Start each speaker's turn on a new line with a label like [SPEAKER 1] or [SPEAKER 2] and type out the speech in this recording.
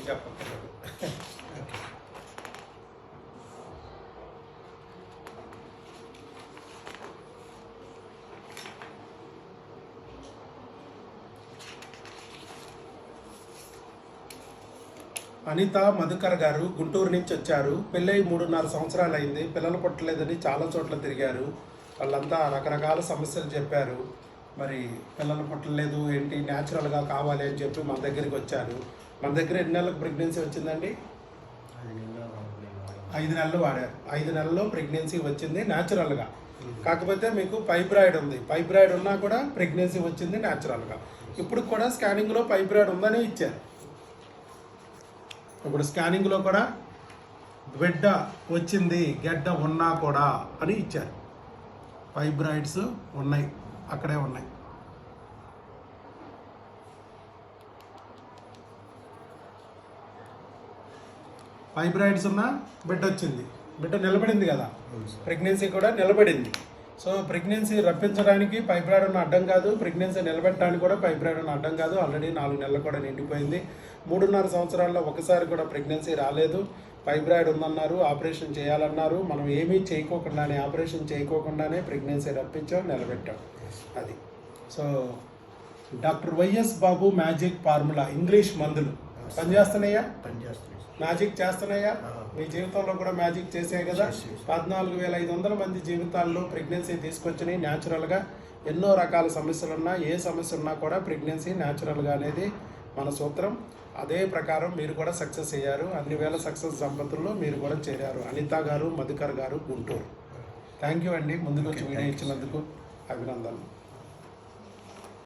[SPEAKER 1] చెప్పక్కర్లేదు. అనిత మధుకర్ గారు గుంటూరు నుంచి వచ్చారు. పెళ్ళై 3.5 సంవత్సరాలు అయింది. పిల్లలు పుట్టలేదని చాలా చోట్ల తిరిగారు. వాళ్ళంతా రకరకాల సమస్యలు చెప్పారు. మరి పిల్లలు పుట్టలేదు ఏంటి, న్యాచురల్గా కావాలి అని చెప్పి మన దగ్గరికి వచ్చారు. మన దగ్గర ఎన్ని నెలలకు ప్రెగ్నెన్సీ వచ్చిందండి? 5 నెలలు వాడారు. 5 నెలల్లో ప్రెగ్నెన్సీ వచ్చింది న్యాచురల్గా. కాకపోతే మీకు ఫైబ్రాయిడ్ ఉంది. ఫైబ్రాయిడ్ ఉన్నా కూడా ప్రెగ్నెన్సీ వచ్చింది న్యాచురల్గా. ఇప్పుడు కూడా స్కానింగ్లో ఫైబ్రాయిడ్ ఉందని ఇచ్చారు. ఇప్పుడు స్కానింగ్లో కూడా బిడ్డ వచ్చింది, గడ్డ ఉన్నా కూడా అని ఇచ్చారు. ఫైబ్రాయిడ్స్ ఉన్నాయి, అక్కడే ఉన్నాయి. ఫైబ్రాయిడ్స్ ఉన్నా బిడ్డ వచ్చింది, బిడ్డ నిలబడింది కదా, ప్రెగ్నెన్సీ కూడా నిలబడింది. సో ప్రెగ్నెన్సీ రప్పించడానికి ఫైబ్రాయిడ్ ఉన్న అడ్డం కాదు, ప్రెగ్నెన్సీ నిలబెట్టడానికి కూడా ఫైబ్రాయిడ్ ఉన్న అడ్డం కాదు. ఆల్రెడీ 4 నెలలు కూడా నిండిపోయింది. 3.5 సంవత్సరాల్లో ఒకసారి కూడా ప్రెగ్నెన్సీ రాలేదు. ఫైబ్రాయిడ్ ఉందన్నారు, ఆపరేషన్ చేయాలన్నారు. మనం ఏమీ చేయకోకుండానే, ఆపరేషన్ చేయకోకుండానే ప్రెగ్నెన్సీ రప్పించాం, నిలబెట్టాం. అది. సో డాక్టర్ వైఎస్ బాబు మ్యాజిక్ ఫార్ములా ఇంగ్లీష్ మందులు పనిచేస్తున్నాయా? మ్యాజిక్ చేస్తున్నాయా? మీ జీవితంలో కూడా మ్యాజిక్ చేసాయి కదా. 14,500 మంది జీవితాల్లో ప్రెగ్నెన్సీ తీసుకొచ్చినాయి న్యాచురల్గా. ఎన్నో రకాల సమస్యలు ఉన్నా, ఏ సమస్య ఉన్నా కూడా ప్రెగ్నెన్సీ న్యాచురల్గా అనేది మన సూత్రం. అదే ప్రకారం మీరు కూడా సక్సెస్ అయ్యారు. అన్ని వేల సక్సెస్ దంపతుల్లో మీరు కూడా చేరారు. అనిత గారు, మధుకర్ గారు, గుంటూరు. థ్యాంక్ యూ అండి. ముందుకు వచ్చి వీడియో ఇచ్చినందుకు అభినందనలు.